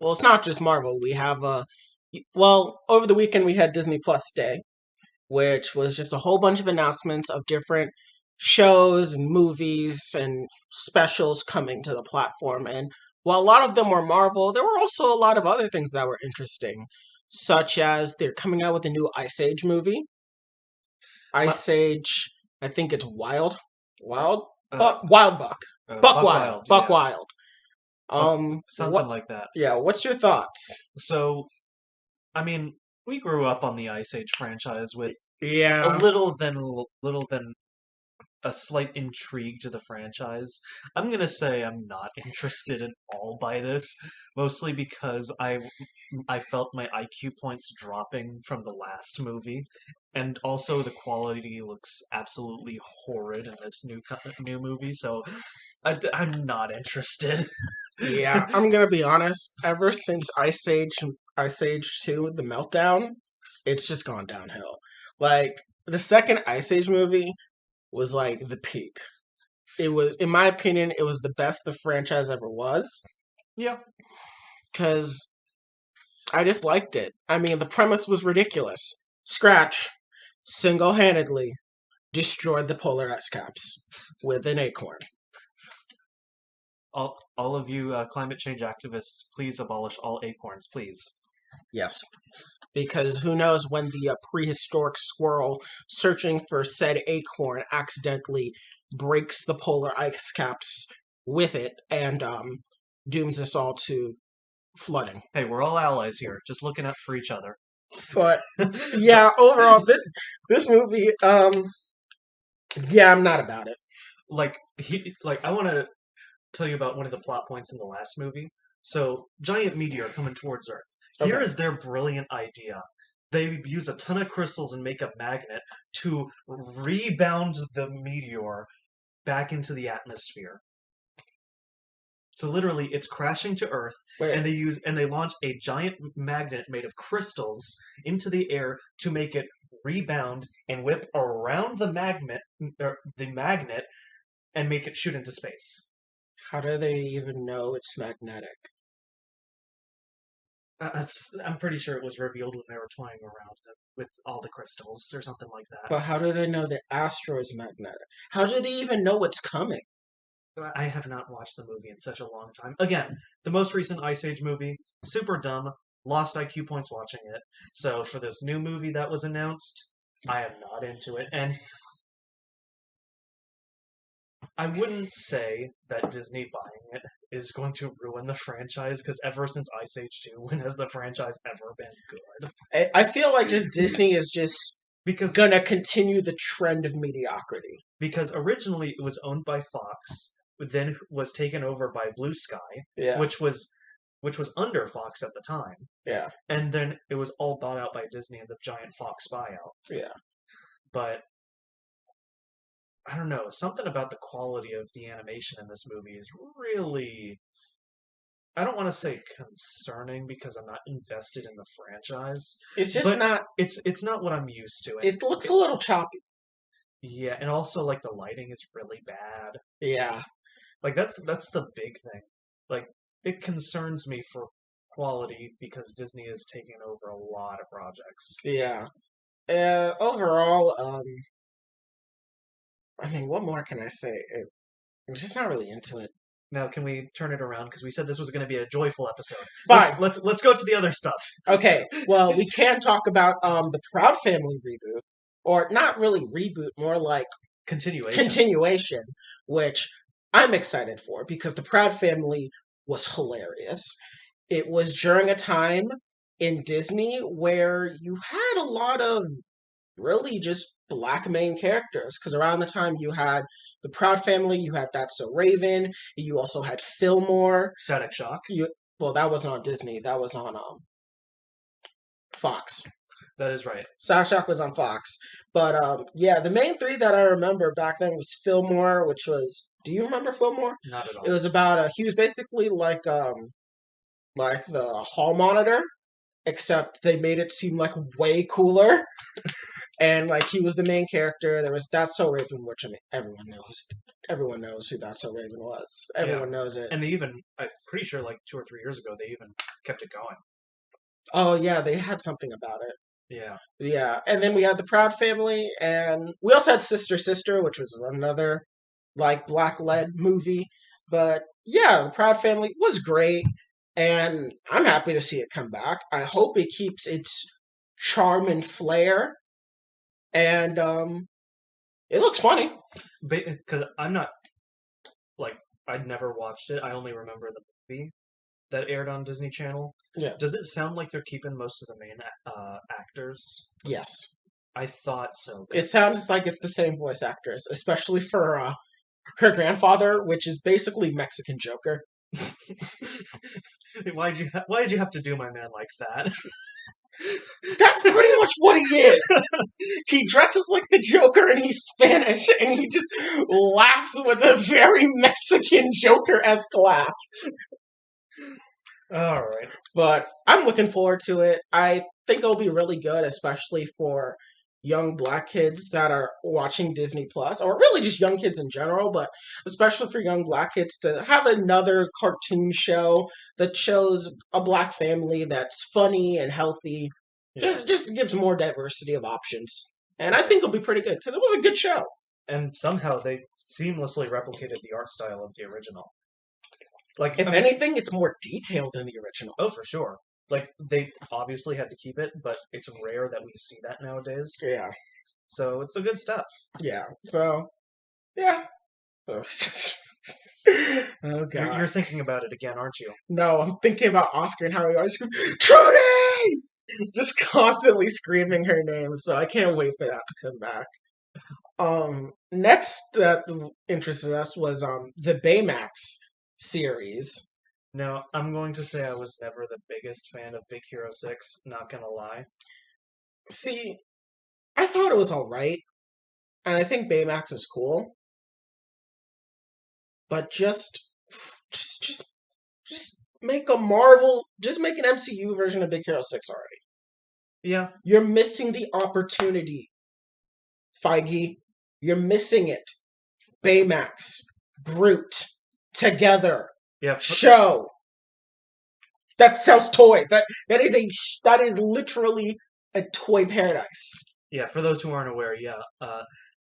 Well, it's not just Marvel. We have over the weekend we had Disney Plus Day, which was just a whole bunch of announcements of different shows and movies and specials coming to the platform. And while a lot of them were Marvel, there were also a lot of other things that were interesting, such as they're coming out with a new Ice Age movie. Ice Age, I think it's Wild Buck, Buck Wild, Buck yeah, Wild. something What? like that. Yeah, what's your thoughts? So, I mean, we grew up on the Ice Age franchise with a Yeah, little than a slight intrigue to the franchise. I'm gonna say I'm not interested at all by this, mostly because I felt my IQ points dropping from the last movie, and also the quality looks absolutely horrid in this new movie. So I'm not interested. yeah. I'm gonna be honest. Ever since Ice Age 2, The Meltdown, it's just gone downhill. Like the second Ice Age movie was like the peak. It was, in my opinion, it was the best the franchise ever was Yeah. because I just liked it. I mean, the premise was ridiculous. Scratch single-handedly destroyed the polar ice caps with an acorn. All of you climate change activists, please abolish all acorns, please. Yes, because who knows when the prehistoric squirrel searching for said acorn accidentally breaks the polar ice caps with it and dooms us all to flooding. Hey, we're all allies here, just looking out for each other. But But yeah, overall, this movie, yeah, I'm not about it. I want to tell you about one of the plot points in the last movie. So, giant meteor coming towards Earth. Here Okay. is their brilliant idea. They use a ton of crystals and make a magnet to rebound the meteor back into the atmosphere. So literally, it's crashing to Earth, Wait, and they launch a giant magnet made of crystals into the air to make it rebound and whip around the magnet, and make it shoot into space. how do they even know it's magnetic? I'm pretty sure it was revealed when they were toying around with all the crystals or something like that. But how do they know the astro is magnetic? How do they even know what's coming? I have not watched the movie in such a long time. Again, the most recent Ice Age movie, super dumb, lost IQ points watching it. So for this new movie that was announced, I am not into it. And I wouldn't say that Disney buying it is going to ruin the franchise, because ever since Ice Age 2, when has the franchise ever been good? I feel like just Disney is just Because gonna continue the trend of mediocrity. originally it was owned by Fox, then was taken over by Blue Sky, Yeah, which was under Fox at the time, yeah, and then it was all bought out by Disney in the giant Fox buyout. yeah. But I don't know, something about the quality of the animation in this movie is really, I don't want to say concerning because I'm not invested in the franchise, It's just but not. it's not what I'm used to. It looks a little choppy. Yeah, and also like the lighting is really bad. Yeah, Like that's the big thing. Like it concerns me for quality because Disney is taking over a lot of projects. yeah. Overall, I mean, what more can I say? I'm just not really into it. Now, can we turn it around? Because we said this was going to be a joyful episode. Fine. Let's go to the other stuff. Okay. Well, we can talk about the Proud Family reboot, or not really reboot, more like Continuation. continuation, which I'm excited for because the Proud Family was hilarious. It was during a time in Disney where you had a lot of really just black main characters. Because around the time you had the Proud Family, you had That's So Raven, you also had Fillmore. Static Shock. Well, that wasn't on Disney. That was on Fox. That is right. Static Shock was on Fox. But yeah, the main three that I remember back then was Fillmore, which was. Do you remember Fillmore? Not at all. It was about he was basically like the hall monitor, except they made it seem like way cooler. and like he was the main character. There was That's So Raven, which I mean everyone knows who That's So Raven was. Yeah. Everyone knows it. And they even, I'm pretty sure like 2 or 3 years ago, they even kept it going. Oh yeah, they had something about it. Yeah. Yeah, and then we had the Proud Family, and we also had Sister Sister, which was another like black led movie. But yeah, the Proud Family was great, and I'm happy to see it come back. I hope it keeps its charm and flair, and it looks funny. Because I'm not, like, I'd never watched it. I only remember the movie that aired on Disney Channel. Yeah. Does it sound like they're keeping most of the main actors? Yes. I thought so. It sounds like it's the same voice actors, especially for her grandfather, which is basically Mexican Joker. Why'd you have to do my man like that? That's pretty much what he is. He dresses like the Joker and he's Spanish and he just laughs with a very Mexican Joker-esque laugh. All right. But I'm looking forward to it. I think it'll be really good, especially for young black kids that are watching Disney Plus, or really just young kids in general, but especially for young black kids to have another cartoon show that shows a black family that's funny and healthy. Yeah. Just gives more diversity of options. And I think it'll be pretty good because it was a good show. And somehow they seamlessly replicated the art style of the original. Like, If anything, it's more detailed than the original. Oh, for sure. Like, they obviously had to keep it, but it's rare that we see that nowadays. Yeah. So it's a good step. Yeah. So, yeah. Oh, God. You're thinking about it again, aren't you? No, I'm thinking about Oscar and how he always screams, Trudy! Just constantly screaming her name, so I can't wait for that to come back. Next that interested us was the Baymax series. Now, I'm going to say I was never the biggest fan of Big Hero 6, not gonna lie. See, I thought it was alright, and I think Baymax is cool. But just make a Marvel, just make an MCU version of Big Hero 6 already. Yeah. You're missing the opportunity, Feige. You're missing it. Baymax, Groot, together. Yeah. Show. That sells toys. That is literally a toy paradise. Yeah, for those who aren't aware,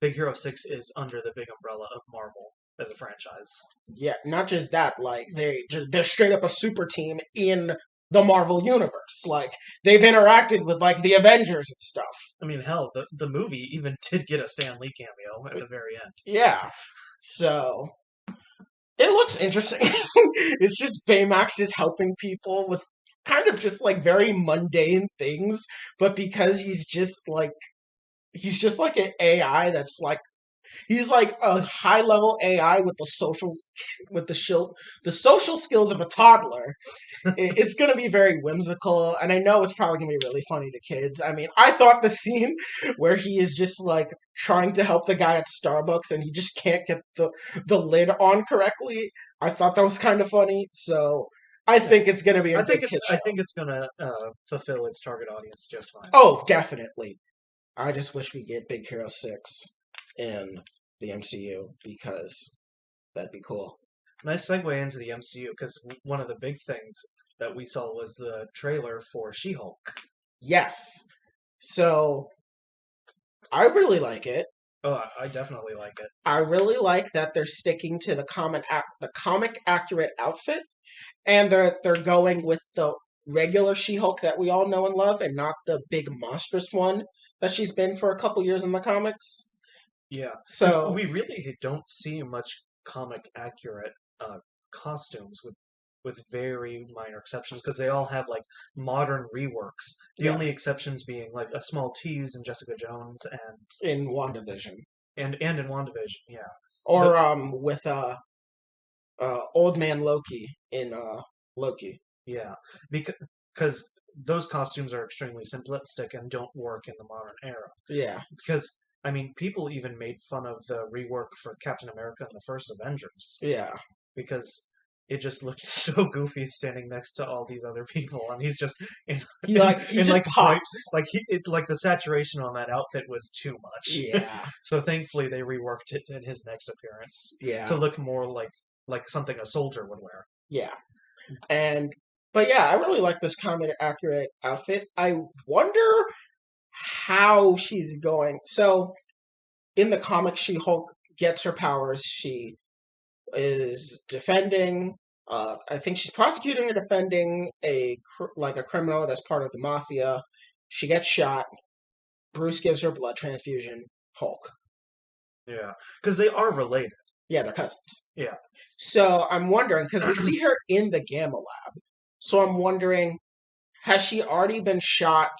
Big Hero 6 is under the big umbrella of Marvel as a franchise. Yeah, not just that, like they're straight up a super team in the Marvel universe. Like they've interacted with like the Avengers and stuff. I mean, hell, the movie even did get a Stan Lee cameo at the very end. Yeah. So it looks interesting. It's just Baymax just helping people with kind of just like very mundane things, but because he's just like an AI that's like he's like a high level AI with the social skills of a toddler. It's gonna be very whimsical, and I know it's probably gonna be really funny to kids. I mean, I thought the scene where he is just like trying to help the guy at Starbucks and he just can't get the lid on correctly. I thought that was kind of funny. So I think it's gonna be a good kid show. I think it's gonna fulfill its target audience just fine. Oh, definitely. I just wish we get Big Hero 6 in the MCU because that'd be cool. Nice segue into the MCU because one of the big things that we saw was the trailer for She-Hulk. Yes. So I really like it. Oh, I definitely like it. I really like that they're sticking to the comic accurate outfit, and they're going with the regular She-Hulk that we all know and love, and not the big monstrous one that she's been for a couple years in the comics. Yeah. So we really don't see much comic accurate costumes with very minor exceptions because they all have like modern reworks. The only exceptions being like a small tease in Jessica Jones and in WandaVision. And in WandaVision, yeah. Or with Old Man Loki in Loki. Yeah. Because those costumes are extremely simplistic and don't work in the modern era. Yeah. Because I mean, people even made fun of the rework for Captain America in the first Avengers. Yeah. Because it just looked so goofy standing next to all these other people, and he's just in He in just like bright, pops. like the saturation on that outfit was too much. Yeah, So thankfully they reworked it in his next appearance to yeah, look more like something a soldier would wear. yeah. And but yeah, I really like this comic accurate outfit. I wonder how she's going. So in the comic, She Hulk gets her powers. She is defending. I think she's prosecuting or defending like a criminal that's part of the mafia. She gets shot. Bruce gives her blood transfusion. Hulk. Yeah, because they are related. Yeah, they're cousins. Yeah, So I'm wondering because we see her in the Gamma Lab. So I'm wondering, has she already been shot,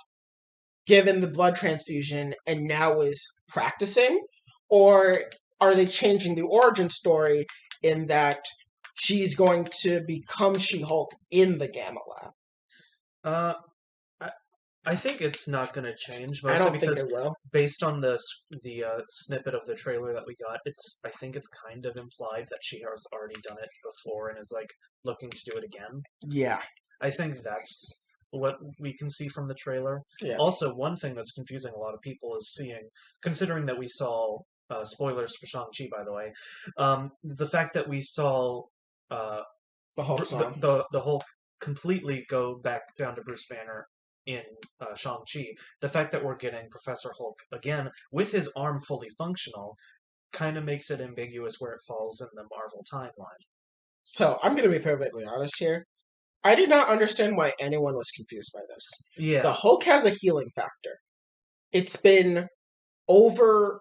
given the blood transfusion, and now is practicing, or are they changing the origin story in that she's going to become She-Hulk in the Gamma Lab? uh, I, I think it's not going to change, I mostly don't think because it will. based on the snippet of the trailer that we got, I think it's kind of implied that she has already done it before and is like looking to do it again. Yeah, I think that's what we can see from the trailer. yeah. Also, one thing that's confusing a lot of people is seeing, considering that we saw spoilers for Shang-Chi, by the way, the fact that we saw uh, The Hulk the, song. the Hulk completely go back down to Bruce Banner in Shang-Chi. The fact that we're getting Professor Hulk again with his arm fully functional kind of makes it ambiguous where it falls in the Marvel timeline. So I'm going to be perfectly honest here. I did not understand why anyone was confused by this. The Yeah, Hulk has a healing factor. It's been over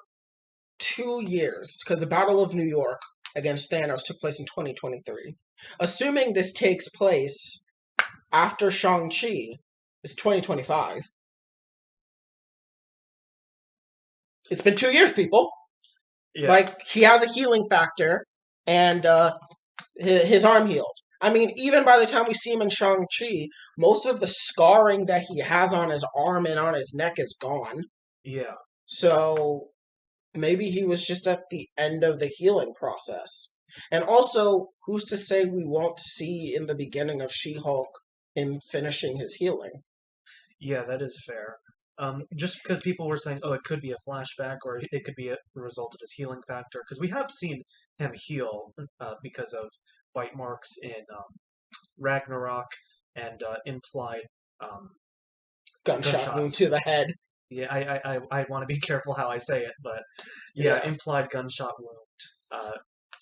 2 years because the Battle of New York against Thanos took place in 2023. Assuming this takes place after Shang-Chi, it's 2025. It's been 2 years, people. yeah, Like, he has a healing factor, and his arm healed. I mean, even by the time we see him in Shang-Chi, most of the scarring that he has on his arm and on his neck is gone. yeah. So maybe he was just at the end of the healing process. And also, who's to say we won't see in the beginning of She-Hulk him finishing his healing? Yeah, that is fair. Just because people were saying, oh, it could be a flashback or it could be a result of his healing factor, because we have seen him heal because of bite marks in Ragnarok and implied um, Gunshot wound to gunshots. the head. Yeah, I want to be careful how I say it, but yeah, Yeah, implied gunshot wound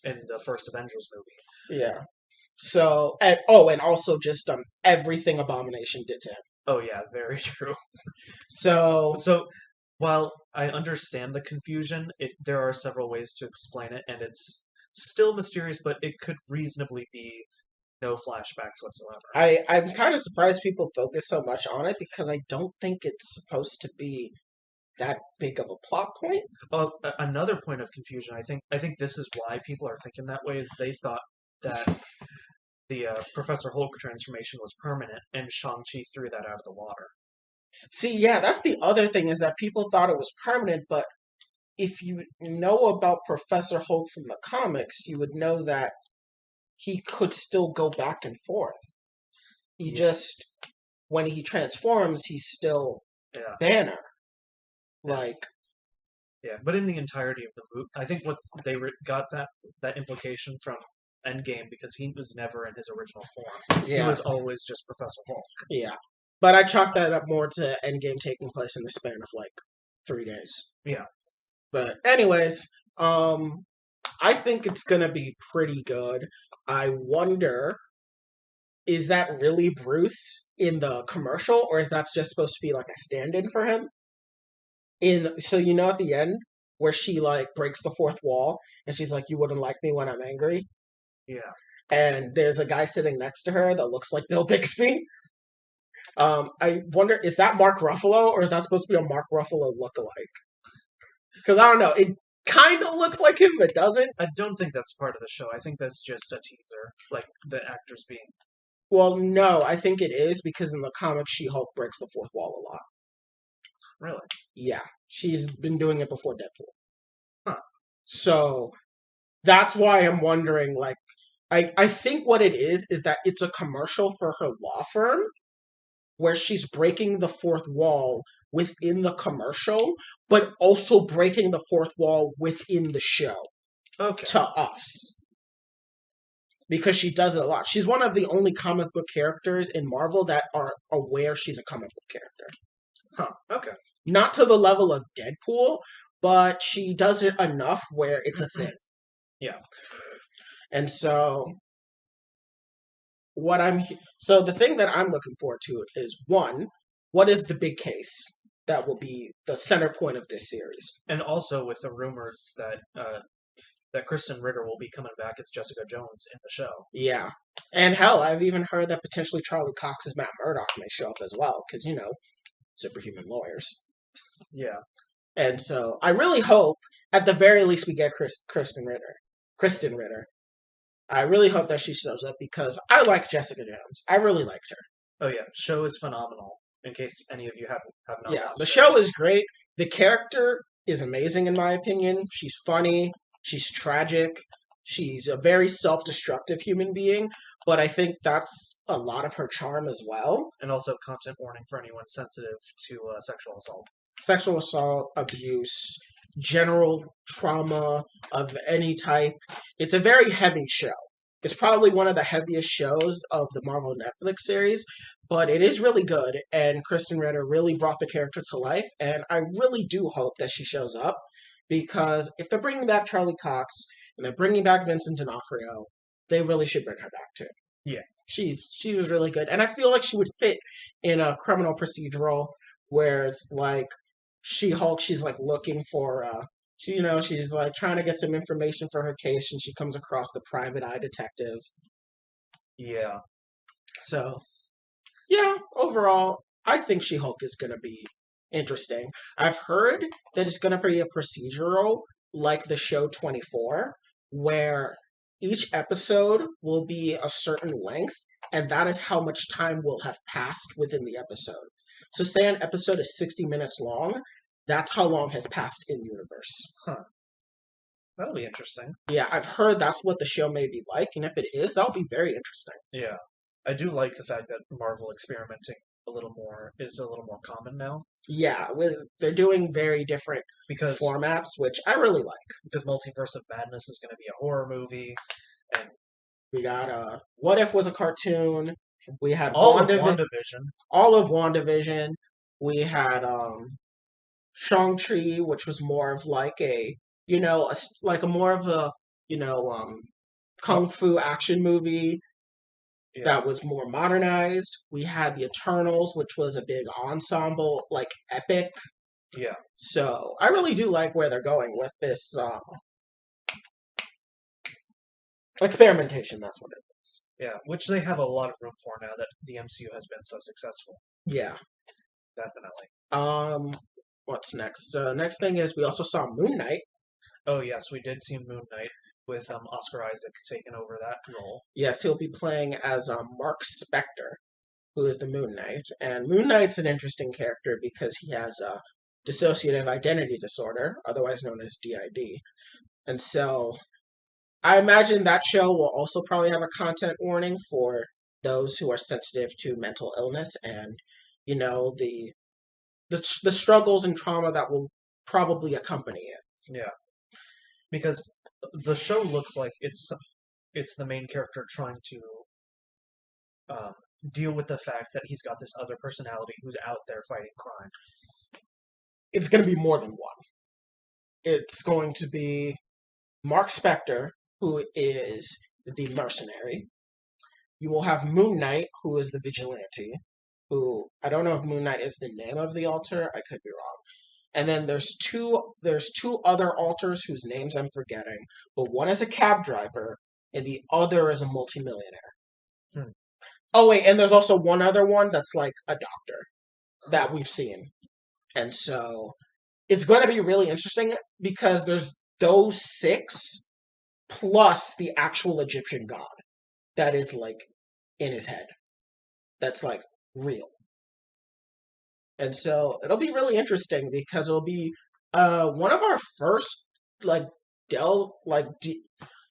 in the first Avengers movie. yeah. So, and also just everything Abomination did to him. Oh yeah, very true. So, So, while I understand the confusion, there are several ways to explain it, and it's still mysterious, but it could reasonably be no flashbacks whatsoever. I'm kind of surprised people focus so much on it because I don't think it's supposed to be that big of a plot point. Oh, another point of confusion, I think this is why people are thinking that way, is they thought that the Professor Hulk transformation was permanent, and Shang-Chi threw that out of the water. See, yeah, that's the other thing is that people thought it was permanent, but if you know about Professor Hulk from the comics, you would know that he could still go back and forth. He Yeah, just, when he transforms, he's still yeah, Banner. yeah. Like, Yeah, but in the entirety of the movie, I think what they got that implication from Endgame because he was never in his original form. He yeah, was always just Professor Hulk. yeah. But I chalk that up more to Endgame taking place in the span of like 3 days. Yeah, But anyways, I think it's gonna be pretty good. I wonder, is that really Bruce in the commercial, or is that just supposed to be like a stand-in for him? So at the end where she like breaks the fourth wall and she's like, "You wouldn't like me when I'm angry," yeah, and there's a guy sitting next to her that looks like Bill Bixby. I wonder, is that Mark Ruffalo, or is that supposed to be a Mark Ruffalo lookalike? Because I don't know, it kind of looks like him, but doesn't. I don't think that's part of the show. I think that's just a teaser, like the actors being Well, no, I think it is because in the comics, She-Hulk breaks the fourth wall a lot. really. Yeah, she's been doing it before Deadpool. Huh. So that's why I'm wondering, like, I think what it is that it's a commercial for her law firm where she's breaking the fourth wall within the commercial, but also breaking the fourth wall within the show Okay. to us. Because she does it a lot. She's one of the only comic book characters in Marvel that are aware she's a comic book character. Huh. Okay. Not to the level of Deadpool, but she does it enough where it's a thing. Yeah. And so so the thing that I'm looking forward to is one, what is the big case that will be the center point of this series? And also with the rumors that Kristen Ritter will be coming back as Jessica Jones in the show. Yeah. And hell, I've even heard that potentially Charlie Cox as Matt Murdock may show up as well, because, superhuman lawyers. Yeah. And so I really hope, at the very least, we get Kristen Ritter. Kristen Ritter. I really hope that she shows up because I like Jessica Jones. I really liked her. Oh yeah, show is phenomenal. In case any of you have not Yeah, watched the it. show is great. The character is amazing in my opinion. She's funny. She's tragic. She's a very self-destructive human being, but I think that's a lot of her charm as well. And also content warning for anyone sensitive to sexual assault. Sexual assault, abuse, general trauma of any type. It's a very heavy show. It's probably one of the heaviest shows of the Marvel Netflix series, but it is really good, and Kristen Ritter really brought the character to life, and I really do hope that she shows up, because if they're bringing back Charlie Cox, and they're bringing back Vincent D'Onofrio, they really should bring her back too. Yeah. She was really good, and I feel like she would fit in a criminal procedural, where it's like, She-Hulk, she's like looking for she's like trying to get some information for her case, and she comes across the private eye detective. Yeah. So, yeah, overall, I think She-Hulk is going to be interesting. I've heard that it's going to be a procedural like the show 24, where each episode will be a certain length, and that is how much time will have passed within the episode. So, say an episode is 60 minutes long, that's how long has passed in universe. Huh. That'll be interesting. Yeah, I've heard that's what the show may be like, and if it is, that'll be very interesting. Yeah. I do like the fact that Marvel experimenting is a little more common now. Yeah, they're doing very different because formats, which I really like. Because Multiverse of Madness is going to be a horror movie, and we got What If was a cartoon. We had all of WandaVision. All of WandaVision. We had Shang-Chi, which was more of like more of a kung fu action movie. Yeah. That was more modernized. We had the Eternals, which was a big ensemble, like epic. Yeah. So I really do like where they're going with this experimentation. That's what it is. Yeah, which they have a lot of room for now that the MCU has been so successful. Yeah, definitely. What's next? Next thing is we also saw Moon Knight. Oh yes, we did see Moon Knight, with Oscar Isaac taking over that role. Yes, he'll be playing as Mark Spector, who is the Moon Knight. And Moon Knight's an interesting character because he has a dissociative identity disorder, otherwise known as DID. And so I imagine that show will also probably have a content warning for those who are sensitive to mental illness and, the struggles and trauma that will probably accompany it. Yeah. Because the show looks like it's the main character trying to deal with the fact that he's got this other personality who's out there fighting crime. It's going to be more than one. It's going to be Mark Spector, who is the mercenary. You will have Moon Knight, who is the vigilante, who, I don't know if Moon Knight is the name of the alter, I could be wrong. And then there's two other alters whose names I'm forgetting, but one is a cab driver and the other is a multimillionaire. Oh wait, and there's also one other one that's like a doctor that we've seen. And so it's going to be really interesting because there's those 6 plus the actual Egyptian god that is like in his head. That's like real. And so it'll be really interesting because it'll be one of our first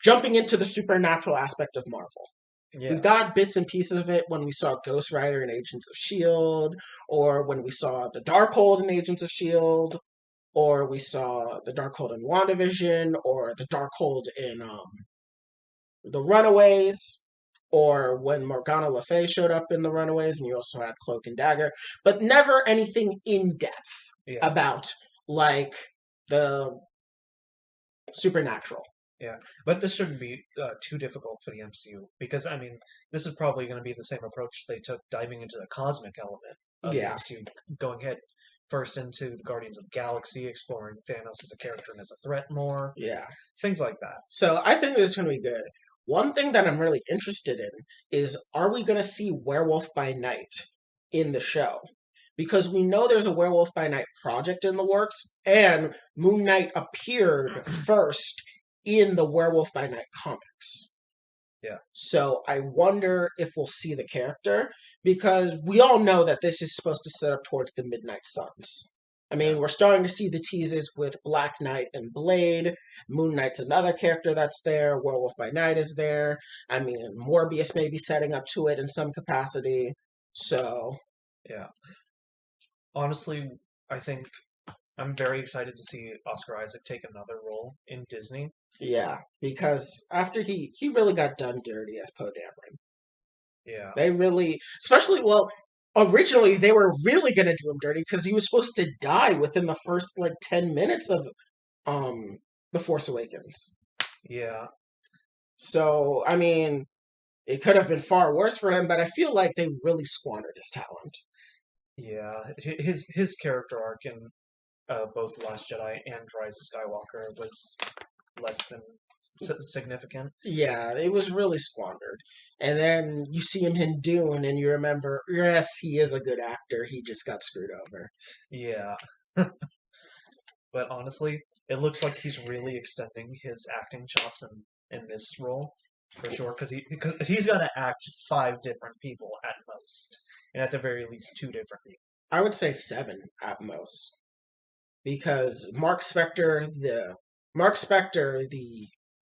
jumping into the supernatural aspect of Marvel. Yeah. We've got bits and pieces of it when we saw Ghost Rider in Agents of S.H.I.E.L.D., or when we saw the Darkhold in Agents of S.H.I.E.L.D., or we saw the Darkhold in WandaVision, or the Darkhold in The Runaways, or when Morgana Le Fay showed up in The Runaways, and you also had Cloak and Dagger, but never anything in depth Yeah. about, like, the supernatural. Yeah, but this shouldn't be too difficult for the MCU because I mean, this is probably going to be the same approach they took diving into the cosmic element of the Yeah. MCU, going head first into the Guardians of the Galaxy, exploring Thanos as a character and as a threat more, Yeah. things like that. So I think this is going to be good. One thing that I'm really interested in is, are we going to see Werewolf by Night in the show? Because we know there's a Werewolf by Night project in the works, and Moon Knight appeared first in the Werewolf by Night comics. Yeah. So I wonder if we'll see the character, because we all know that this is supposed to set up towards the Midnight Suns. I mean, we're starting to see the teases with Black Knight and Blade. Moon Knight's another character that's there. Werewolf by Night is there. I mean, Morbius may be setting up to it in some capacity. So, Yeah. Honestly, I think I'm very excited to see Oscar Isaac take another role in Disney. yeah, because after he really got done dirty as Poe Dameron. Yeah. They really, especially, well, originally they were really going to do him dirty because he was supposed to die within the first, like, 10 minutes of The Force Awakens. Yeah. So, I mean, it could have been far worse for him, but I feel like they really squandered his talent. Yeah. His character arc in both Last Jedi and Rise of Skywalker was less than significant. Yeah, it was really squandered. And then you see him in Dune, and you remember, yes, he is a good actor. He just got screwed over. Yeah. But honestly, it looks like he's really extending his acting chops in this role for sure. Because he's got to act 5 different people at most, and at the very least 2 different people. I would say 7 at most, because Mark Spector, the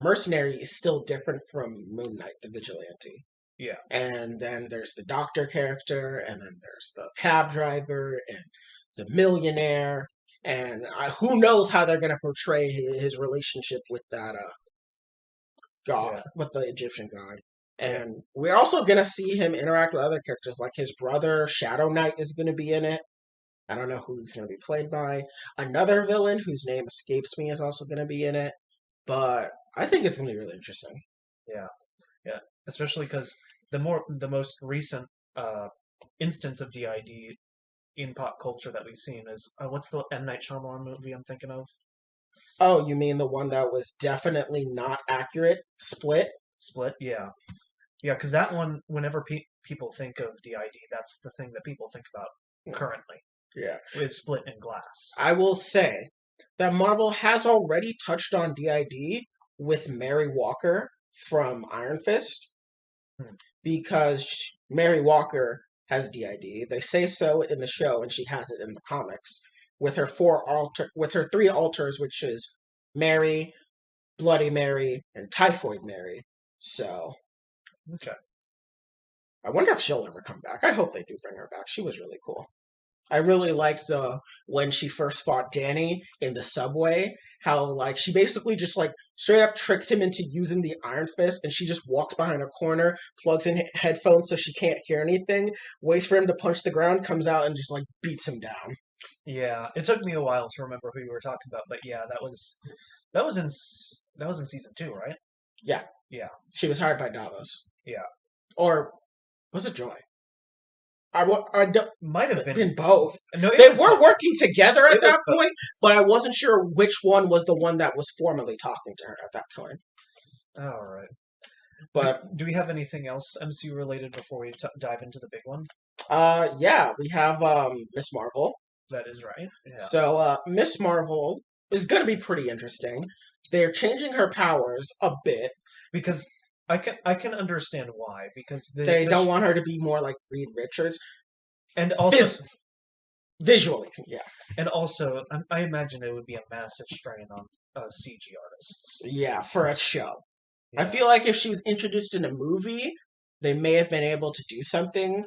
mercenary, is still different from Moon Knight, the vigilante. Yeah. And then there's the doctor character, and then there's the cab driver, and the millionaire, and who knows how they're going to portray his relationship with that god, with the Egyptian god. And we're also going to see him interact with other characters, like his brother, Shadow Knight, is going to be in it. I don't know who he's going to be played by. Another villain whose name escapes me is also going to be in it. But I think it's going to be really interesting. Yeah, yeah. Especially because the most recent instance of DID in pop culture that we've seen is what's the M. Night Shyamalan movie I'm thinking of? Oh, you mean the one that was definitely not accurate? Split? Split, yeah. Yeah, because that one, whenever people think of DID, that's the thing that people think about currently. Yeah. Is Split and Glass. I will say that Marvel has already touched on DID with Mary Walker from Iron Fist, because Mary Walker has DID. They say so in the show, and she has it in the comics with her 3 alters, which is Mary, Bloody Mary, and Typhoid Mary. So, okay. I wonder if she'll ever come back. I hope they do bring her back. She was really cool. I really liked when she first fought Danny in the subway, how, like, she basically just, like, straight up tricks him into using the Iron Fist, and she just walks behind a corner, plugs in headphones so she can't hear anything, waits for him to punch the ground, comes out, and just, like, beats him down. Yeah, it took me a while to remember who you were talking about, but yeah, that was in season 2, right? Yeah. Yeah. She was hired by Davos. Yeah. Or was it Joy? Might have been both. No, they were working together at that both. point, but I wasn't sure which one was the one that was formally talking to her at that time. All right. But do we have anything else MCU related before we dive into the big one? Yeah, we have Miss Marvel. That is right. Yeah. So Miss Marvel is going to be pretty interesting. They're changing her powers a bit because I can understand why, because they don't want her to be more like Reed Richards, and also visually, yeah. And also, I imagine it would be a massive strain on CG artists. Yeah, for a show. I Yeah. feel like if she was introduced in a movie, they may have been able to do something,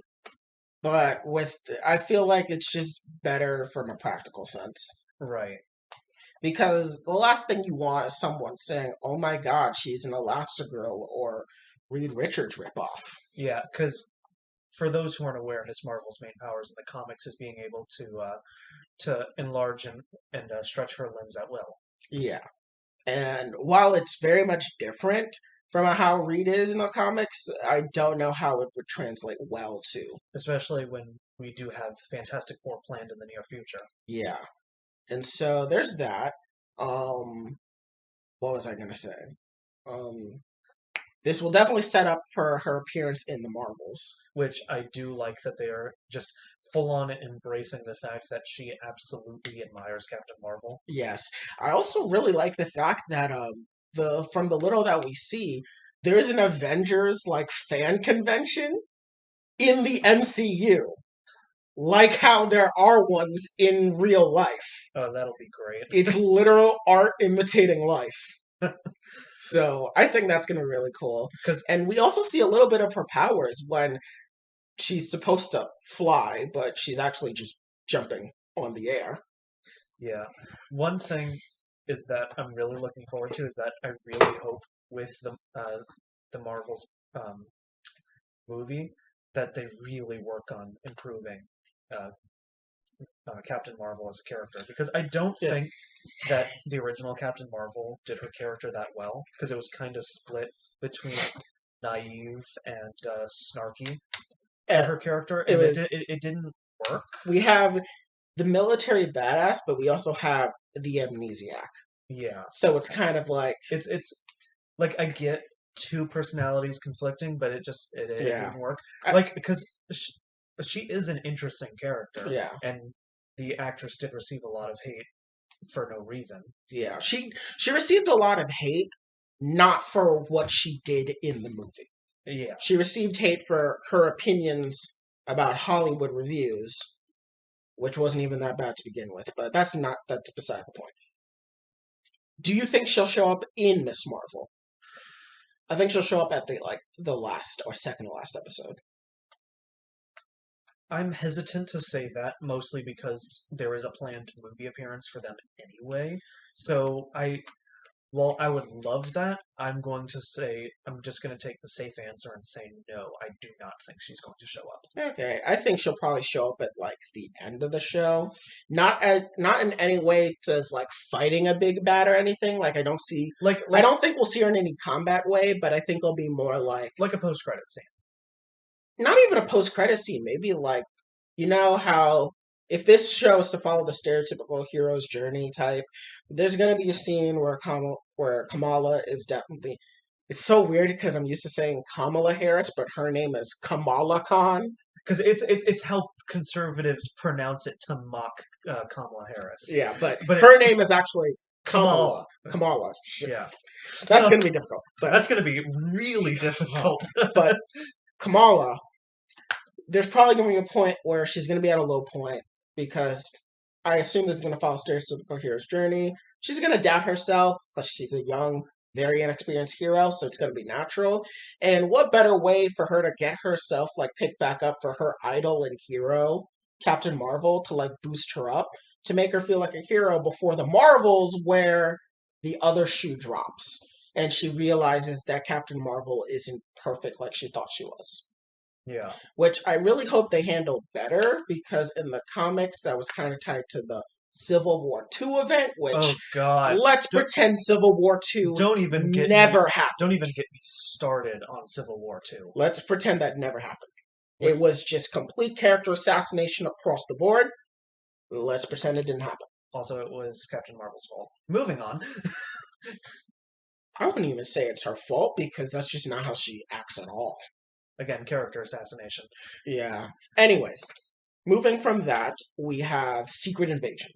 but I feel like it's just better from a practical sense. Right. Because the last thing you want is someone saying, "Oh my God, she's an Elastigirl," or Reed Richards ripoff. Yeah, because for those who aren't aware, Miss Marvel's main powers in the comics is being able to enlarge and stretch her limbs at will. Yeah, and while it's very much different from how Reed is in the comics, I don't know how it would translate well to. Especially when we do have Fantastic Four planned in the near future. Yeah, and so there's that. Um, what was I gonna say? Um, this will definitely set up for her appearance in the Marvels. Which I do like that they are just full on embracing the fact that she absolutely admires Captain Marvel. Yes, I also really like the fact that the from the little that we see, there's an Avengers like fan convention in the MCU, like how there are ones in real life. Oh, that'll be great. It's literal art imitating life. So I think that's gonna be really cool. Because And we also see a little bit of her powers when she's supposed to fly, but she's actually just jumping on the air. yeah, one thing is that I'm really looking forward to is that I really hope with the Marvels movie that they really work on improving uh, Captain Marvel as a character because I don't Yeah. think that the original Captain Marvel did her character that well because it was kind of split between naive and snarky for Uh, her character, it and was it didn't work. we have the military badass, but we also have the amnesiac. Yeah, So it's kind of like, it's like I get two personalities conflicting, but it yeah, didn't work. I, Like because she is an interesting character, yeah, and the actress did receive a lot of hate for no reason. yeah. She received a lot of hate, not for what she did in the movie. Yeah, She received hate for her opinions about Hollywood reviews, which wasn't even that bad to begin with. But that's beside the point. Do you think she'll show up in Miss Marvel? I think she'll show up at the last or second to last episode. I'm hesitant to say that mostly because there is a planned movie appearance for them anyway. So while I would love that, I'm just going to take the safe answer and say no. I do not think she's going to show up. Okay, I think she'll probably show up at like the end of the show. Not in any way as like fighting a big bad or anything. Like I don't think we'll see her in any combat way, but I think it'll be more like a post credit scene. not even a post credit scene, maybe like you know how if this show is to follow the stereotypical hero's journey type, there's gonna be a scene where Kamala is definitely. It's so weird because I'm used to saying Kamala Harris, but her name is Kamala Khan. Because it's how conservatives pronounce it to mock Kamala Harris. Yeah, but But her name is actually Kamala. Kamala. Yeah, That's going to be difficult. But that's going to be really difficult. but Kamala, there's probably going to be a point where she's going to be at a low point because I assume this is going to follow stereotypical hero's journey. She's going to doubt herself because she's a young, very inexperienced hero, so it's going to be natural. And what better way for her to get herself like picked back up for her idol and hero, Captain Marvel, to like boost her up to make her feel like a hero before the Marvels, where the other shoe drops and she realizes that Captain Marvel isn't perfect like she thought she was. Yeah. Which I really hope they handle better because in the comics that was kind of tied to the Civil War II event, which Oh God. let's pretend Civil War II Don't even get never happened. Don't even get me started on Civil War II. Let's pretend that never happened. It was just complete character assassination across the board. Let's pretend it didn't happen. Also, it was Captain Marvel's fault. Moving on. I wouldn't even say it's her fault because that's just not how she acts at all. Again, character assassination. Yeah. Anyways, moving from that, we have Secret Invasion.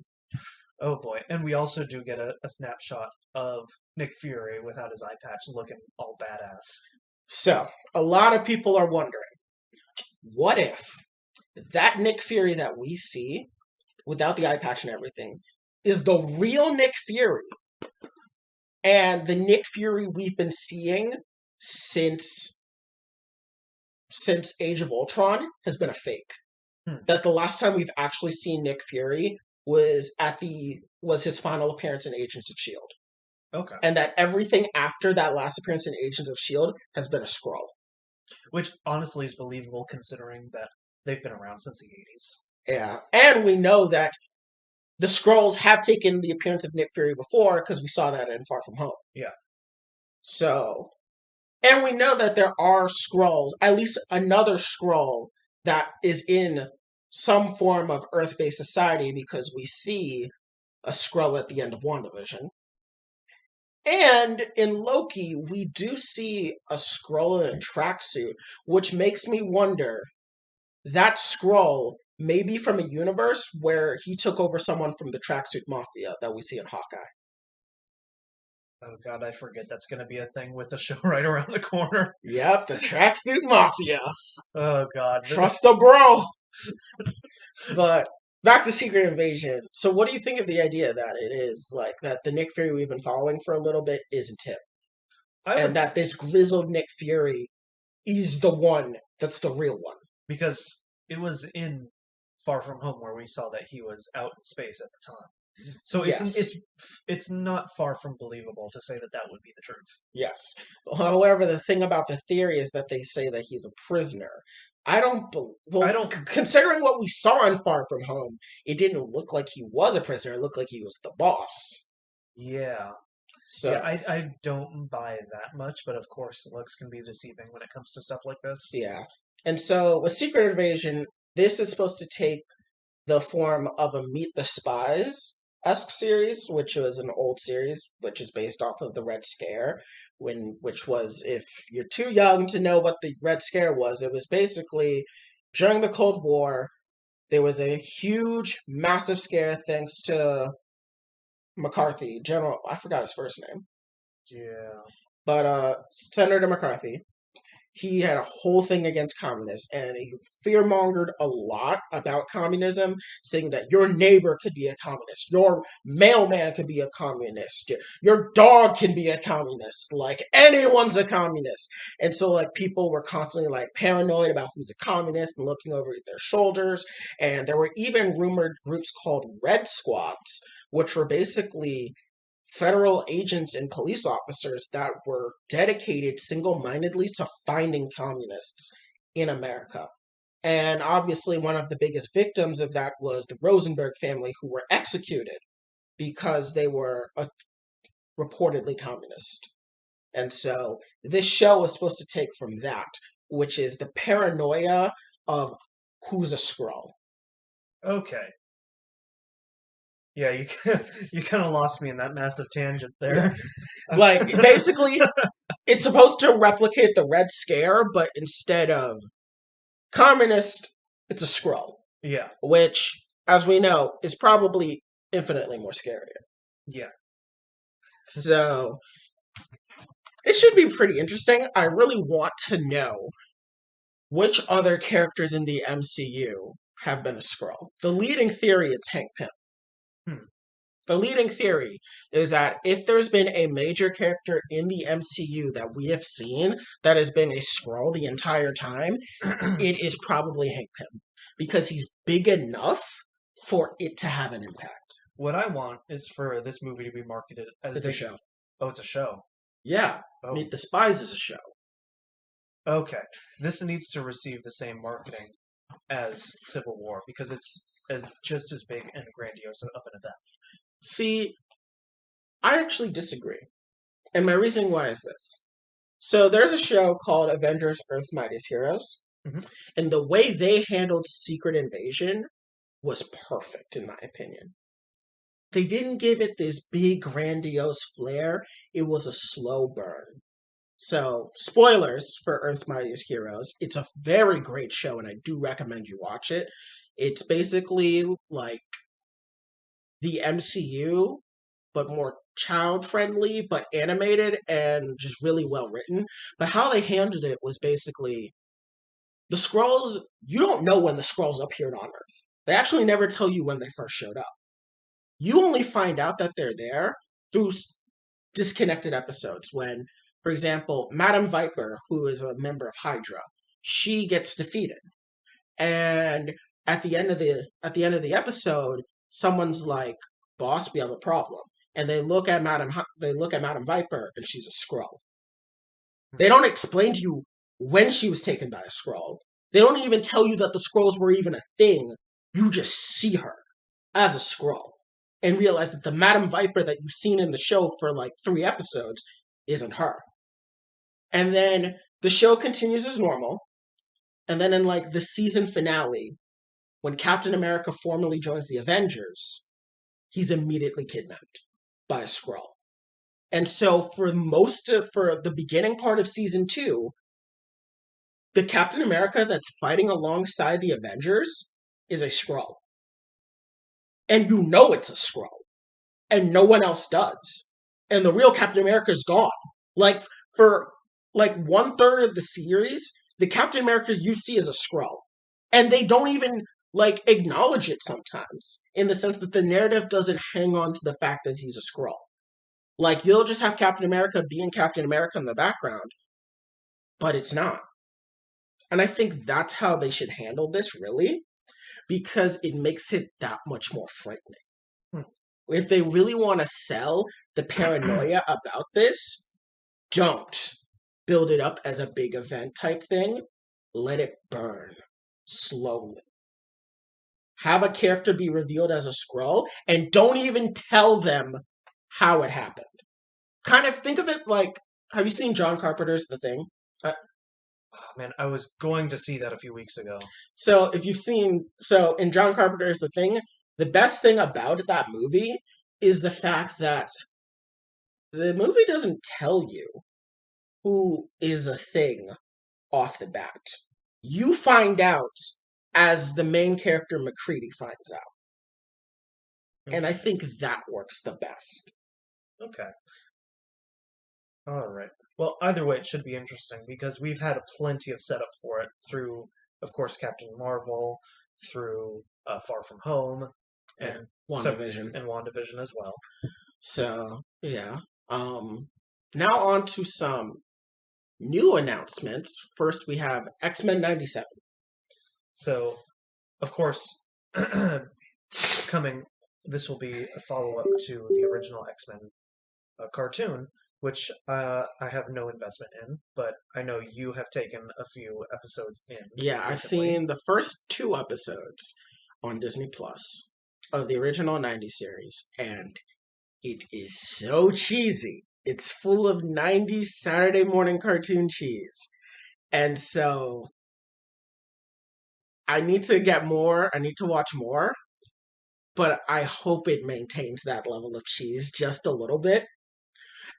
Oh boy. And we also do get a snapshot of Nick Fury without his eye patch looking all badass. So, a lot of people are wondering, what if that Nick Fury that we see, without the eye patch and everything, is the real Nick Fury, And the Nick Fury we've been seeing since Age of Ultron has been a fake. Hmm. That the last time we've actually seen Nick Fury was his final appearance in Agents of Shield, Okay. and that everything after that last appearance in Agents of Shield has been a scroll. Which honestly is believable considering that they've been around since the 80s. Yeah, and we know that the Skrulls have taken the appearance of Nick Fury before because we saw that in Far From Home. Yeah. So, and we know that there are Skrulls, at least another Skrull that is in some form of Earth-based society because we see a Skrull at the end of WandaVision. And in Loki, we do see a Skrull in a tracksuit, which makes me wonder that Skrull may be from a universe where he took over someone from the tracksuit mafia that we see in Hawkeye. Oh god, I forget that's going to be a thing with the show right around the corner. Yep, the tracksuit mafia. Oh god. Trust a bro. But back to Secret Invasion. So, what do you think of the idea that it is like that the Nick Fury we've been following for a little bit isn't him, and that this grizzled Nick Fury is the one that's the real one? Because it was in Far From Home where we saw that he was out in space at the time. So Yes. it's not far from believable to say that that would be the truth. Yes. However, the thing about the theory is that they say that he's a prisoner. I don't. Considering what we saw in Far From Home, it didn't look like he was a prisoner. It looked like he was the boss. Yeah. So, Yeah, I don't buy that much, but of course, looks can be deceiving when it comes to stuff like this. yeah. And so, with Secret Invasion, this is supposed to take the form of a Meet the Spies-esque series, which was an old series, which is based off of the Red Scare, which was, if you're too young to know what the Red Scare was, it was basically during the Cold War, there was a huge, massive scare thanks to McCarthy, General, I forgot his first name, Yeah. but Senator McCarthy. He had a whole thing against communists, and he fear-mongered a lot about communism, saying that your neighbor could be a communist, your mailman could be a communist, your dog can be a communist, like anyone's a communist. And so like people were constantly like paranoid about who's a communist and looking over their shoulders. And there were even rumored groups called Red Squads, which were basically federal agents and police officers that were dedicated single-mindedly to finding communists in America. And obviously, one of the biggest victims of that was the Rosenberg family, who were executed because they were reportedly communist. And so, this show is supposed to take from that, which is the paranoia of who's a Skrull. Okay. Yeah, you kind of lost me in that massive tangent there. Like, basically, it's supposed to replicate the Red Scare, but instead of communist, it's a Skrull. Yeah. Which, as we know, is probably infinitely more scarier. Yeah. So, it should be pretty interesting. I really want to know which other characters in the MCU have been a Skrull. The leading theory is Hank Pym. Hmm. The leading theory is that if there's been a major character in the MCU that we have seen that has been a Skrull the entire time, it is probably Hank Pym. Because he's big enough for it to have an impact. What I want is for this movie to be marketed as It's a show. Oh, it's a show. Yeah. Oh. Meet the Spies is a show. Okay. This needs to receive the same marketing as Civil War because it's just as big and grandiose of an event. See, I actually disagree. And my reasoning why is this. So there's a show called Avengers Earth's Mightiest Heroes. Mhm. And the way they handled Secret Invasion was perfect, in my opinion. They didn't give it this big, grandiose flair. It was a slow burn. So, spoilers for Earth's Mightiest Heroes. It's a very great show, and I do recommend you watch it. It's basically like the MCU, but more child friendly, but animated and just really well written. But how they handled it was basically the Skrulls, you don't know when the Skrulls appeared on Earth. They actually never tell you when they first showed up. You only find out that they're there through disconnected episodes when, for example, Madame Viper, who is a member of Hydra, she gets defeated. And at the end of the episode, someone's like, "Boss, we have a problem." And they look at Madame Viper, and she's a Skrull. They don't explain to you when she was taken by a Skrull. They don't even tell you that the Skrulls were even a thing. You just see her as a Skrull and realize that the Madame Viper that you've seen in the show for like 3 episodes isn't her. And then the show continues as normal. And then in like the season finale, when Captain America formally joins the Avengers, he's immediately kidnapped by a Skrull. And so for the beginning part of season 2, the Captain America that's fighting alongside the Avengers is a Skrull. And you know it's a Skrull. And no one else does. And the real Captain America is gone. Like, for like 1/3 of the series, the Captain America you see is a Skrull. And they don't even like acknowledge it sometimes, in the sense that the narrative doesn't hang on to the fact that he's a Skrull. Like, you'll just have Captain America being Captain America in the background, but it's not. And I think that's how they should handle this, really, because it makes it that much more frightening. Hmm. If they really want to sell the paranoia about this, don't build it up as a big event type thing. Let it burn slowly. Have a character be revealed as a Skrull, and don't even tell them how it happened. Kind of think of it like, have you seen John Carpenter's The Thing? Oh, man, I was going to see that a few weeks ago. So in John Carpenter's The Thing, the best thing about that movie is the fact that the movie doesn't tell you who is a thing off the bat. You find out as the main character McCready finds out. And I think that works the best. Okay. All right. Well, either way, it should be interesting because we've had plenty of setup for it through, of course, Captain Marvel, through Far From Home, and WandaVision as well. So yeah. Now on to some new announcements. First, we have X-Men 97. So, of course, this will be a follow-up to the original X-Men cartoon, which I have no investment in, but I know you have taken a few episodes in. Yeah, recently. I've seen the first 2 episodes on Disney Plus of the original 90s series, and it is so cheesy. It's full of 90s Saturday morning cartoon cheese. And so I need to get more. I need to watch more. But I hope it maintains that level of cheese just a little bit.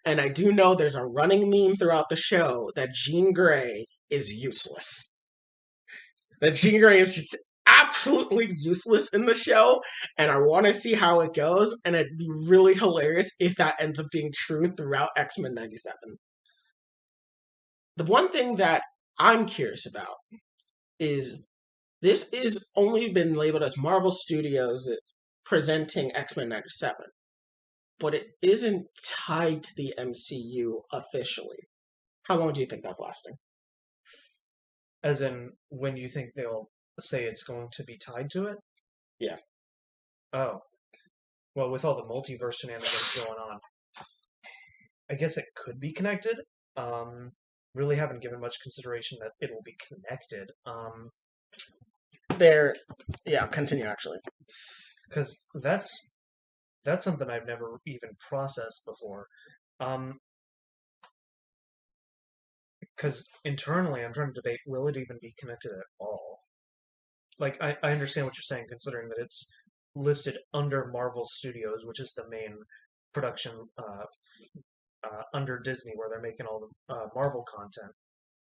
And I do know there's a running meme throughout the show that Jean Grey is useless. That Jean Grey is just absolutely useless in the show, and I want to see how it goes, and it'd be really hilarious if that ends up being true throughout X-Men 97. The one thing that I'm curious about is this is only been labeled as Marvel Studios presenting X-Men 97, but it isn't tied to the MCU officially. How long do you think that's lasting? As in, when you think they'll say it's going to be tied to it? Yeah. Oh. Well, with all the multiverse shenanigans going on, I guess it could be connected. Really haven't given much consideration that it will be connected. Continue actually. Because that's something I've never even processed before. Because internally, I'm trying to debate, will it even be connected at all? Like, I understand what you're saying, considering that it's listed under Marvel Studios, which is the main production under Disney, where they're making all the Marvel content.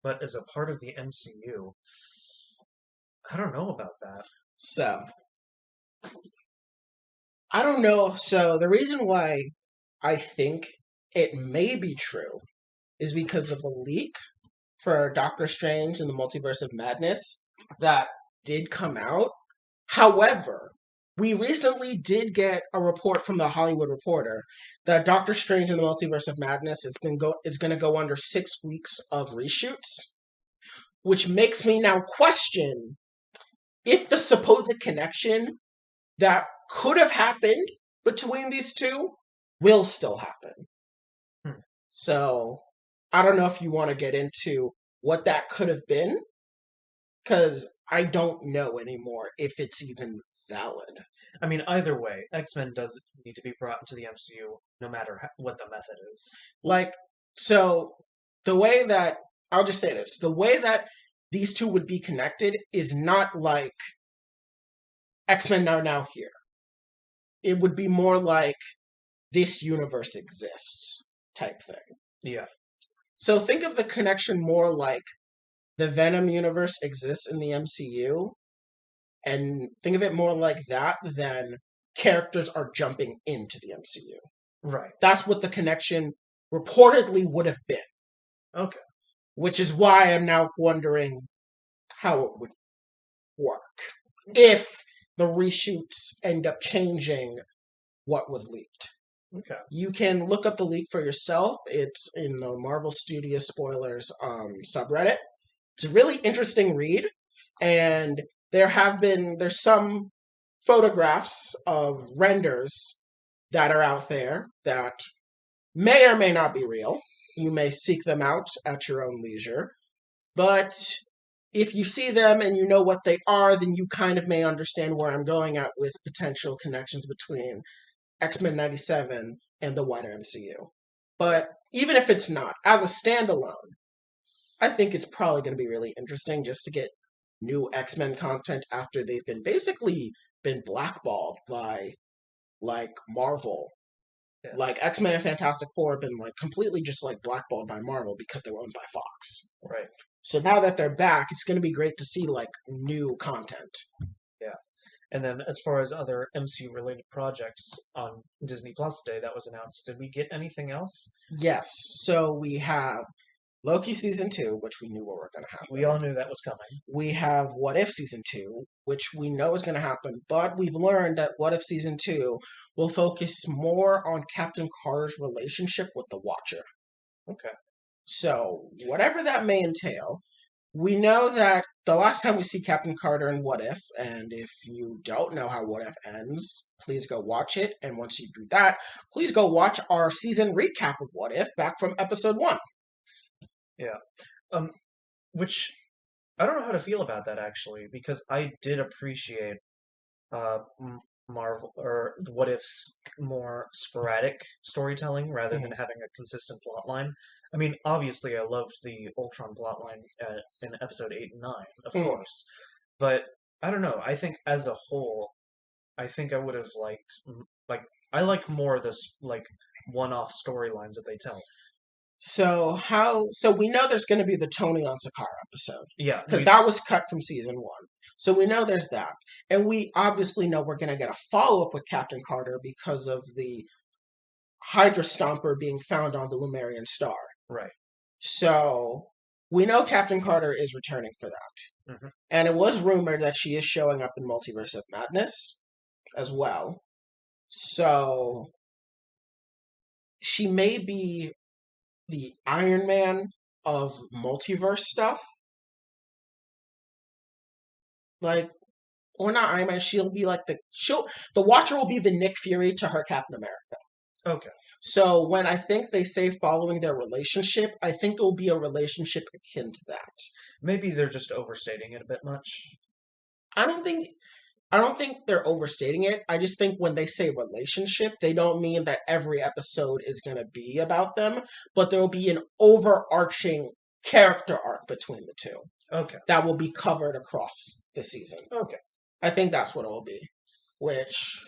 But as a part of the MCU, I don't know about that. So, I don't know. So, the reason why I think it may be true is because of the leak for Doctor Strange and the Multiverse of Madness that did come out. However, we recently did get a report from the Hollywood Reporter that Doctor Strange and the Multiverse of Madness is going to go under 6 weeks of reshoots, which makes me now question if the supposed connection that could have happened between these two will still happen. Hmm. So I don't know if you want to get into what that could have been, because I don't know anymore if it's even valid. I mean, either way, X-Men does need to be brought into the MCU, no matter what the method is. Like, so the way that, I'll just say this, the way that these two would be connected is not like X-Men are now here. It would be more like this universe exists type thing. Yeah. So think of the connection more like the Venom universe exists in the MCU, and think of it more like that than characters are jumping into the MCU. Right. That's what the connection reportedly would have been. Okay. Which is why I'm now wondering how it would work if the reshoots end up changing what was leaked. Okay. You can look up the leak for yourself. It's in the Marvel Studios Spoilers subreddit. It's a really interesting read, and there's some photographs of renders that are out there that may or may not be real. You may seek them out at your own leisure. But if you see them and you know what they are, then you kind of may understand where I'm going at with potential connections between X-Men 97 and the wider MCU. But even if it's not, as a standalone, I think it's probably going to be really interesting just to get new X-Men content after they've been blackballed by like Marvel. Yeah. Like X-Men and Fantastic Four have been like completely just like blackballed by Marvel because they were owned by Fox. Right. So now that they're back, it's going to be great to see like new content. Yeah. And then as far as other MCU related projects on Disney Plus Day that was announced, did we get anything else? Yes, so we have Loki season 2, which we knew what were going to happen. We all knew that was coming. We have What If season 2, which we know is going to happen, but we've learned that What If season 2 will focus more on Captain Carter's relationship with the Watcher. Okay. So, whatever that may entail, we know that the last time we see Captain Carter in What If, and if you don't know how What If ends, please go watch it. And once you do that, please go watch our season recap of What If back from episode 1. Yeah. Which I don't know how to feel about that actually, because I did appreciate uh Marvel or What If's more sporadic storytelling rather than having a consistent plot line. I mean, obviously, I loved the Ultron plotline in episode 8 and 9, of course, but I don't know. I think as a whole, I think I would have liked like I like more of this like one-off storylines that they tell. So we know there's going to be the Tony on Sakara episode Yeah, because that was cut from season 1. So we know there's that, and we obviously know we're going to get a follow up with Captain Carter because of the Hydra Stomper being found on the Lumerian star. right. So we know Captain Carter is returning for that, and it was rumored that she is showing up in Multiverse of Madness as well. So she may be the Iron Man of multiverse stuff. Like, or not Iron Man, she'll be like the Watcher will be the Nick Fury to her Captain America. Okay. So when I think they say following their relationship, I think it will be a relationship akin to that. Maybe they're just overstating it a bit much. I don't think they're overstating it. I just think when they say relationship, they don't mean that every episode is going to be about them, but there will be an overarching character arc between the two. Okay. That will be covered across the season. Okay. I think that's what it will be, which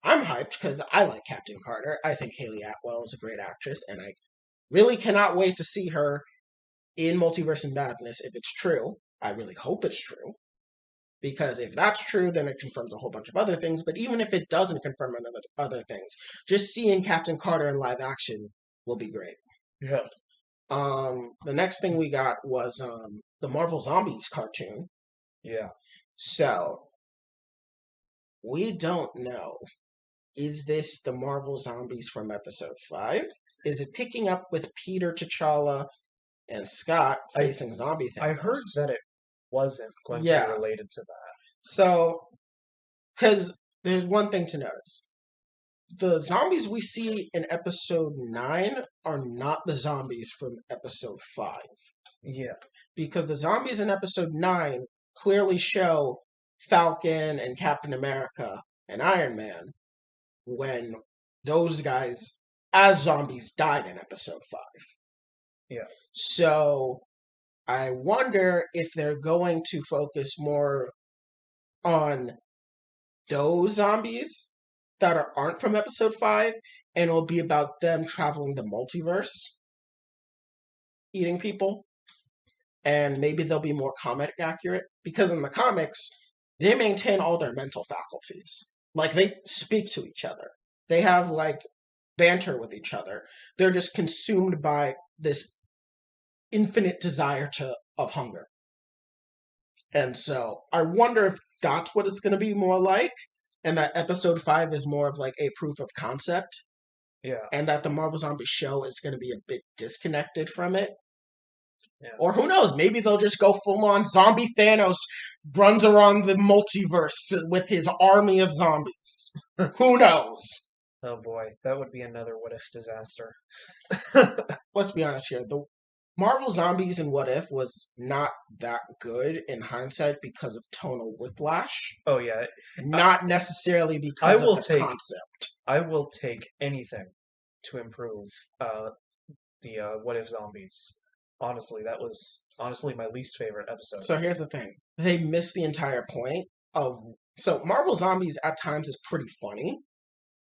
I'm hyped because I like Captain Carter. I think Haley Atwell is a great actress, and I really cannot wait to see her in Multiverse of Madness if it's true. I really hope it's true. Because if that's true, then it confirms a whole bunch of other things. But even if it doesn't confirm other things, just seeing Captain Carter in live action will be great. Yeah. The next thing we got was the Marvel Zombies cartoon. Yeah. So we don't know. Is this the Marvel Zombies from Episode 5? Is it picking up with Peter, T'Challa, and Scott facing zombie I heard Thanos? that it wasn't going to be Yeah. related to that. So, because there's one thing to notice. The zombies we see in Episode 9 are not the zombies from Episode 5. Yeah. Because the zombies in Episode 9 clearly show Falcon and Captain America and Iron Man when those guys, as zombies, died in Episode 5. Yeah. So I wonder if they're going to focus more on those zombies that aren't from Episode 5, and it'll be about them traveling the multiverse, eating people. And maybe they'll be more comic accurate, because in the comics, they maintain all their mental faculties. Like, they speak to each other. They have, like, banter with each other. They're just consumed by this infinite desire of hunger. And so I wonder if that's what it's going to be more like, and that Episode 5 is more of like a proof of concept, Yeah. and that the Marvel Zombie show is going to be a bit disconnected from it. Yeah. Or who knows, maybe they'll just go full on zombie Thanos runs around the multiverse with his army of zombies. Who knows? Oh boy, that would be another what if disaster. Let's be honest here. The Marvel Zombies in What If was not that good in hindsight because of tonal whiplash. Oh yeah. Not necessarily because of the concept. I will take anything to improve the What If Zombies. Honestly, that was my least favorite episode. So here's the thing. They missed the entire point of... So Marvel Zombies at times is pretty funny.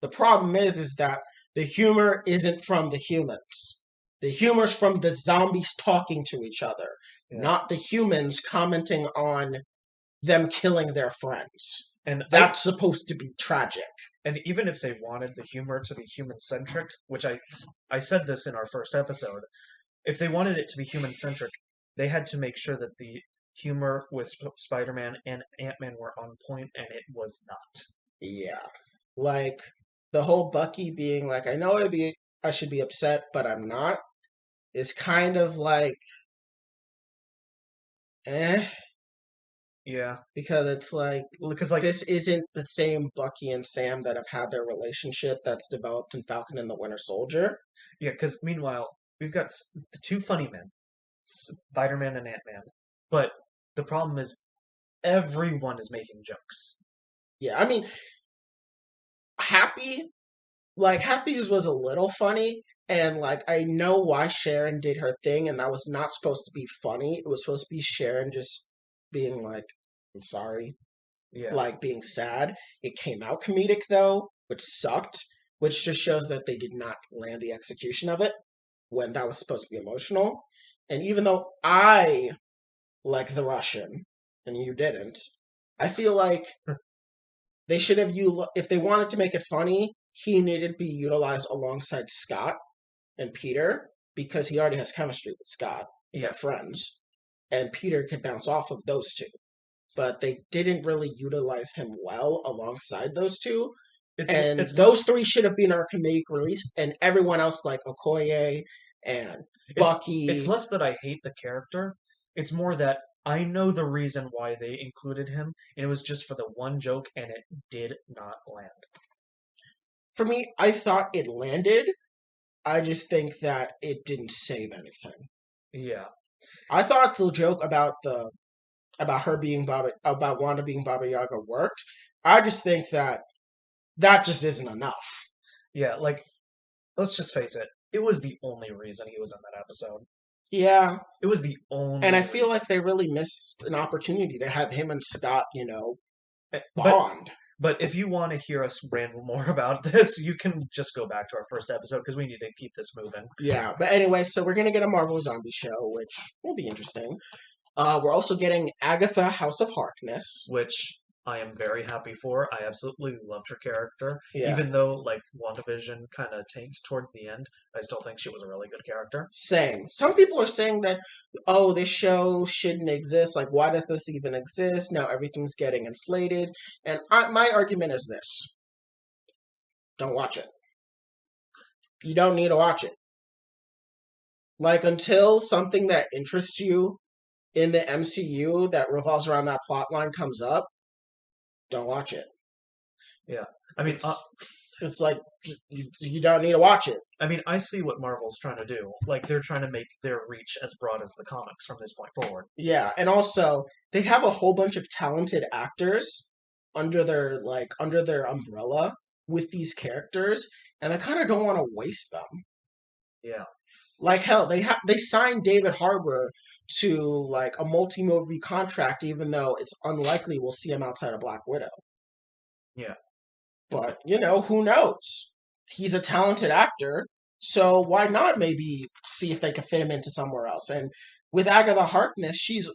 The problem is that the humor isn't from the humans. The humor's from the zombies talking to each other, not the humans commenting on them killing their friends. And that's supposed to be tragic. And even if they wanted the humor to be human-centric, which I said this in our first episode, if they wanted it to be human-centric, they had to make sure that the humor with Spider-Man and Ant-Man were on point, and it was not. Yeah. Like, the whole Bucky being like, I know I should be upset, but I'm not, is kind of like, Yeah. Because it's like, this isn't the same Bucky and Sam that have had their relationship that's developed in Falcon and the Winter Soldier. Yeah, because meanwhile, we've got the two funny men, Spider-Man and Ant-Man, but the problem is everyone is making jokes. Yeah, I mean, Happy's was a little funny, and like I know why Sharon did her thing, and that was not supposed to be funny. It was supposed to be Sharon just being like, I'm sorry. Yeah. Like being sad. It came out comedic though, which sucked, which just shows that they did not land the execution of it when that was supposed to be emotional. And even though I like the Russian and you didn't, I feel like they should have if they wanted to make it funny, he needed to be utilized alongside Scott and Peter because he already has chemistry with Scott. They're friends. And Peter could bounce off of those two. But they didn't really utilize him well alongside those two. Those three should have been our comedic release, and everyone else like Okoye and Bucky. It's less that I hate the character. It's more that I know the reason why they included him, and it was just for the one joke, and it did not land. For me, I thought it landed. I just think that it didn't save anything. Yeah. I thought the joke about her being about Wanda being Baba Yaga worked. I just think that just isn't enough. Yeah, like, let's just face it. It was the only reason he was in that episode. Yeah. It was the only And I feel like they really missed an opportunity to have him and Scott, bond. But if you want to hear us ramble more about this, you can just go back to our first episode because we need to keep this moving. Yeah, but anyway, so we're going to get a Marvel Zombie show, which will be interesting. We're also getting Agatha, House of Harkness. Which I am very happy for. I absolutely loved her character. Yeah, Even though, like, WandaVision kind of tanked towards the end, I still think she was a really good character. same. Some people are saying that, oh, this show shouldn't exist. Like, why does this even exist? Now everything's getting inflated. And my argument is this: don't watch it. You don't need to watch it. Like, until something that interests you in the MCU that revolves around that plot line comes up, don't watch it. Yeah. I mean, It's it's like you don't need to watch it. I see what Marvel's trying to do. Like, they're trying to make their reach as broad as the comics from this point forward. Yeah, and also they have a whole bunch of talented actors under their umbrella with these characters, and I kind of don't want to waste them. Yeah. Like hell, they signed David Harbour to like a multi-movie contract, even though it's unlikely we'll see him outside of Black Widow. Yeah. But who knows? He's a talented actor, so why not maybe see if they can fit him into somewhere else? And with Agatha Harkness, she's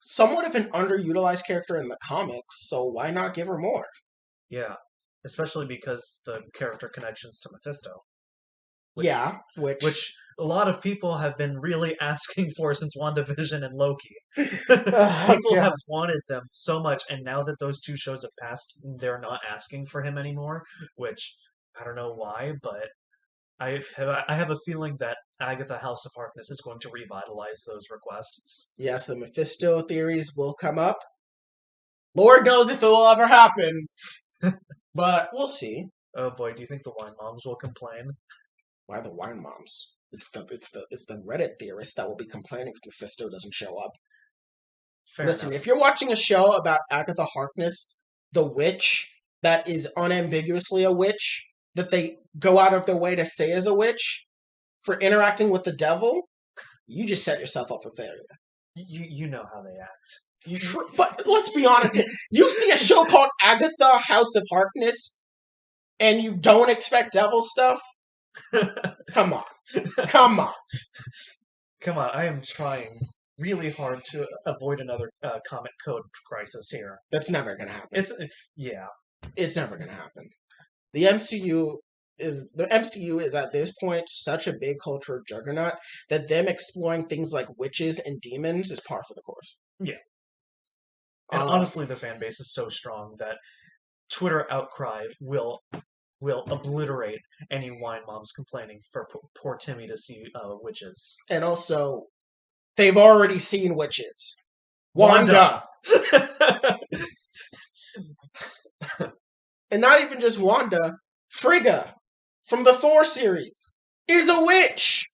somewhat of an underutilized character in the comics, so why not give her more? Yeah. Especially because the character connections to Mephisto, which Yeah, which a lot of people have been really asking for since WandaVision and Loki. oh People god, have wanted them so much, and now that those two shows have passed, they're not asking for him anymore, which I don't know why, but I have a feeling that Agatha House of Harkness is going to revitalize those requests. yes, the Mephisto theories will come up. Lord knows if it will ever happen, but we'll see. Oh boy, do you think the wine moms will complain? Why the wine moms? It's the Reddit theorists that will be complaining if Mephisto doesn't show up. Fair Listen, enough. if you're watching a show about Agatha Harkness, the witch that is unambiguously a witch, that they go out of their way to say is a witch, for interacting with the devil, you just set yourself up for failure. You know how they act. But let's be honest here. You see a show called Agatha House of Harkness, and you don't expect devil stuff? Come on. Come on. Come on, I am trying really hard to avoid another comic code crisis here. That's never going to happen. Yeah, It's never going to happen. The MCU is at this point such a big cultural juggernaut that them exploring things like witches and demons is par for the course. yeah. And Um, honestly, the fan base is so strong that Twitter outcry will obliterate any wine moms complaining for poor Timmy to see witches. and also, they've already seen witches. Wanda! Wanda! And not even just Wanda, Frigga from the Thor series is a witch!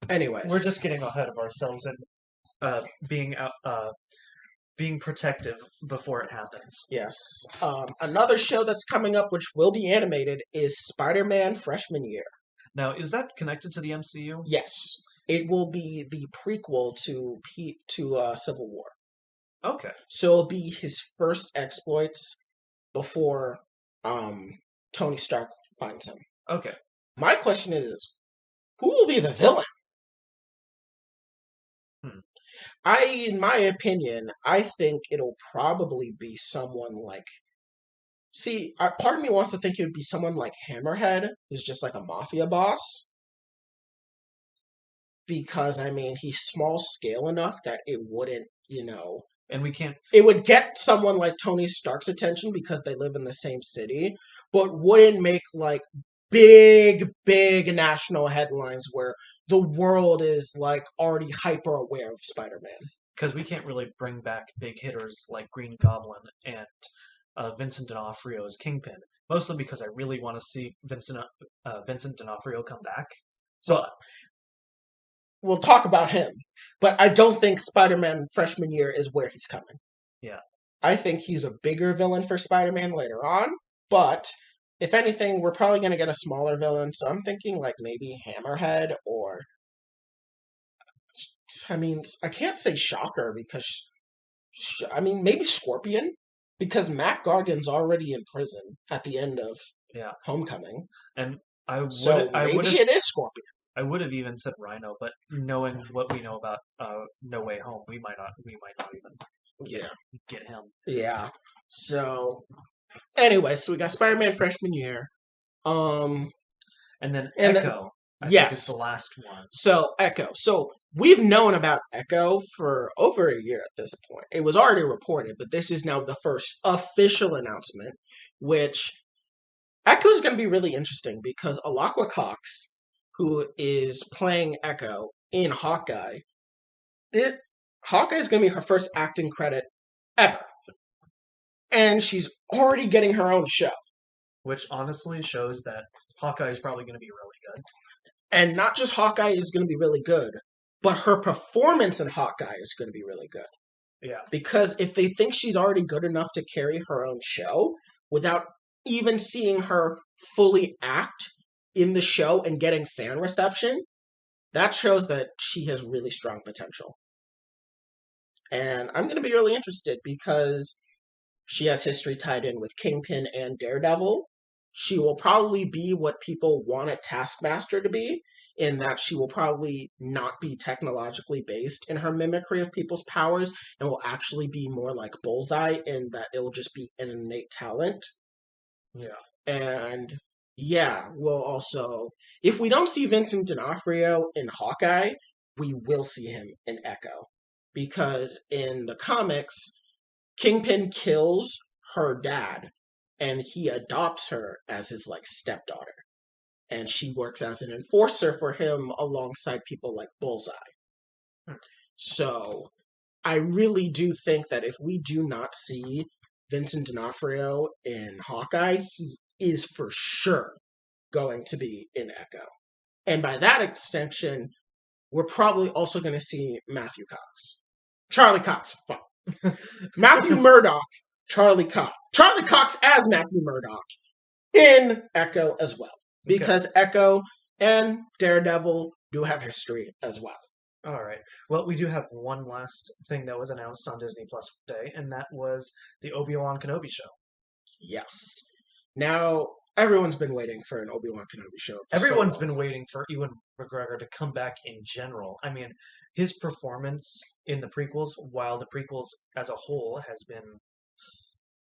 Anyways. We're just getting ahead of ourselves and being protective before it happens. Yes. Another show that's coming up, which will be animated, is Spider-Man Freshman Year. Now, is that connected to the MCU? Yes, it will be the prequel to Civil War. Okay. So it'll be his first exploits before Tony Stark finds him. Okay. My question is, who will be the villain? In my opinion, I think it'll probably be someone like. See, part of me wants to think it would be someone like Hammerhead, who's just like a mafia boss. Because, I mean, he's small scale enough that it wouldn't, And we can't. it would get someone like Tony Stark's attention because they live in the same city, but wouldn't make like big, big national headlines where the world is like already hyper aware of Spider-Man. Because we can't really bring back big hitters like Green Goblin and Vincent D'Onofrio as Kingpin. Mostly because I really want to see Vincent D'Onofrio come back. So So we'll talk about him, but I don't think Spider-Man Freshman Year is where he's coming. yeah, I think he's a bigger villain for Spider-Man later on, but if anything, we're probably going to get a smaller villain, so I'm thinking like maybe Hammerhead or. I mean, I can't say Shocker because. I mean, maybe Scorpion, because Matt Gargan's already in prison at the end of yeah, Homecoming. and I So maybe it is Scorpion. would have even said Rhino, but knowing what we know about No Way Home, we might not even. Yeah. Get him. Yeah. So, anyway, so we got Spider-Man freshman year. And then And Echo, I think, is yes. the last one. So Echo. So we've known about Echo for over a year at this point. It was already reported, but this is now the first official announcement, which Echo is going to be really interesting because Alaqua Cox, who is playing Echo in Hawkeye, Hawkeye is going to be her first acting credit ever. And she's already getting her own show. Which honestly shows that Hawkeye is probably going to be really good. And not just Hawkeye is going to be really good, but her performance in Hawkeye is going to be really good. Yeah. Because if they think she's already good enough to carry her own show without even seeing her fully act in the show and getting fan reception, that shows that she has really strong potential. And I'm going to be really interested because she has history tied in with Kingpin and Daredevil. She will probably be what people want a Taskmaster to be, in that she will probably not be technologically based in her mimicry of people's powers and will actually be more like Bullseye in that it will just be an innate talent. Yeah. And yeah, we'll also, if we don't see Vincent D'Onofrio in Hawkeye, we will see him in Echo. Because in the comics, Kingpin kills her dad and he adopts her as his like stepdaughter. And she works as an enforcer for him alongside people like Bullseye. So I really do think that if we do not see Vincent D'Onofrio in Hawkeye, he is for sure going to be in Echo. And by that extension, we're probably also going to see Matthew Cox. Charlie Cox, fuck. Matthew Murdock, Charlie Cox. Charlie Cox as Matthew Murdock in Echo as well. Because Echo and Daredevil do have history as well. All right. Well, we do have one last thing that was announced on Disney Plus Day, and that was the Obi-Wan Kenobi show. Yes. Now, everyone's been waiting for an Obi-Wan Kenobi show. Everyone's been waiting for Ewan McGregor to come back in general. I mean, his performance in the prequels, while the prequels as a whole has been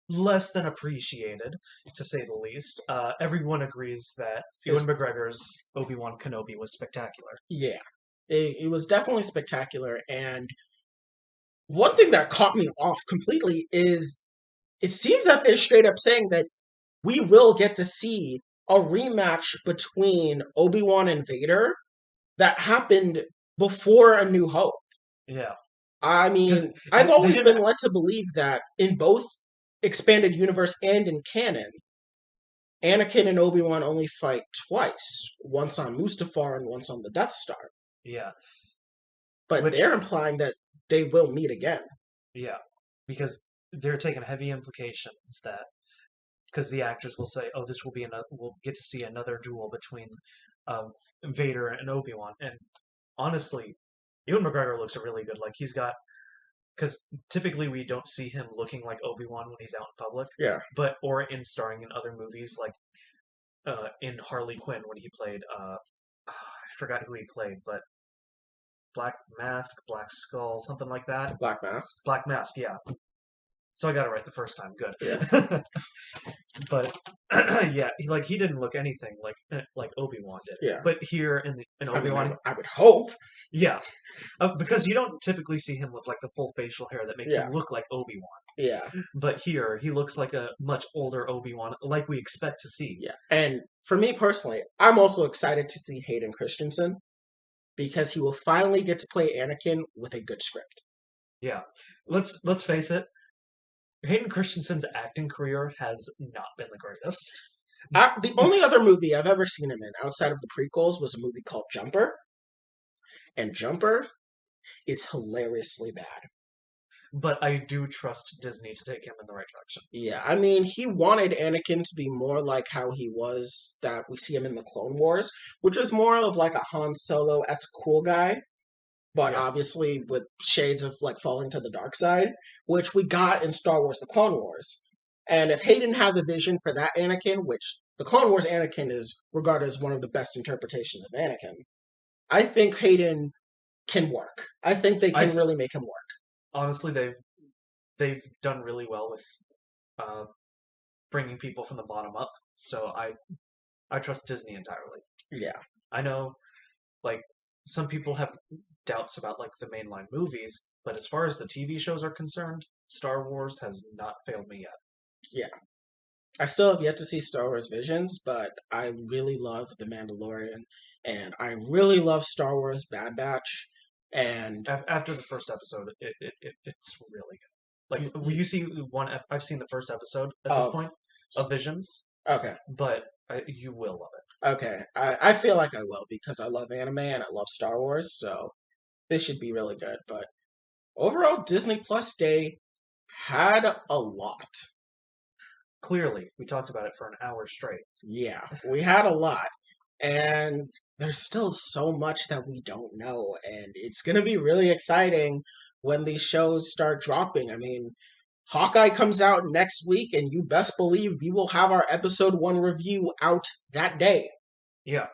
less than appreciated, to say the least, everyone agrees that Ewan McGregor's Obi-Wan Kenobi was spectacular. Yeah. It was definitely spectacular, and one thing that caught me off completely is it seems that they're straight up saying that we will get to see a rematch between Obi-Wan and Vader that happened before A New Hope. Yeah. I mean, I've always been led to believe that in both expanded universe and in canon, Anakin and Obi-Wan only fight twice. Once on Mustafar and once on the Death Star. Yeah. But they're implying that they will meet again. Yeah. Because they're taking heavy implications that because the actors will say, "Oh, this will be we'll get to see another duel between Vader and Obi-Wan." And honestly, Ewan McGregor looks really good. Like he's got, because typically we don't see him looking like Obi-Wan when he's out in public. Yeah. But or in starring in other movies, like in Harley Quinn when he played, I forgot who he played, but Black Mask, Black Skull, something like that. Black Mask. Black Mask, yeah. So I got it right the first time. Good. Yeah. But yeah, he didn't look anything like Obi-Wan did. Yeah. But here in Obi-Wan, I would hope. Yeah, because you don't typically see him with like the full facial hair that makes him look like Obi-Wan. Yeah. But here he looks like a much older Obi-Wan, like we expect to see. Yeah. And for me personally, I'm also excited to see Hayden Christensen because he will finally get to play Anakin with a good script. Yeah. Let's face it. Hayden Christensen's acting career has not been the greatest. The only other movie I've ever seen him in outside of the prequels was a movie called Jumper. And Jumper is hilariously bad. But I do trust Disney to take him in the right direction. Yeah, I mean, he wanted Anakin to be more like how he was that we see him in the Clone Wars, which was more of like a Han Solo-esque cool guy. But obviously with shades of like falling to the dark side, which we got in Star Wars The Clone Wars. And if Hayden had the vision for that Anakin, which the Clone Wars Anakin is regarded as one of the best interpretations of Anakin, I think Hayden can work. I think they can really make him work. Honestly, they've done really well with uh, bringing people from the bottom up. So I trust Disney entirely. Yeah. I know, like, some people have doubts about like the mainline movies, but as far as the TV shows are concerned, Star Wars has not failed me yet. Yeah. I still have yet to see Star Wars Visions, but I really love The Mandalorian, and I really love Star Wars Bad Batch. And After the first episode, it's really good. you, Like, will you, you see one? I've seen the first episode at this oh, point of Visions, okay, but you will love okay. I feel like I will because I love anime and I love Star Wars, so this should be really good. But overall, Disney Plus Day had a lot. it. Clearly, we talked about it for an hour straight. Yeah, we had a lot. And there's still so much that we don't know. And it's going to be really exciting when these shows start dropping. I mean, Hawkeye comes out next week, and you best believe we will have our episode 1 review out that day. Yeah,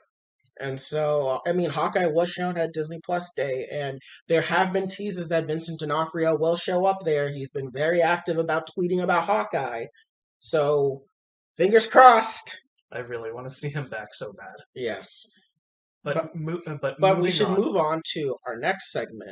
And so, I mean, Hawkeye was shown at Disney Plus Day, and there have been teases that Vincent D'Onofrio will show up there. He's been very active about tweeting about Hawkeye. So, fingers crossed. I really want to see him back so bad. Yes. But But but But we moving should on. move on to our next segment,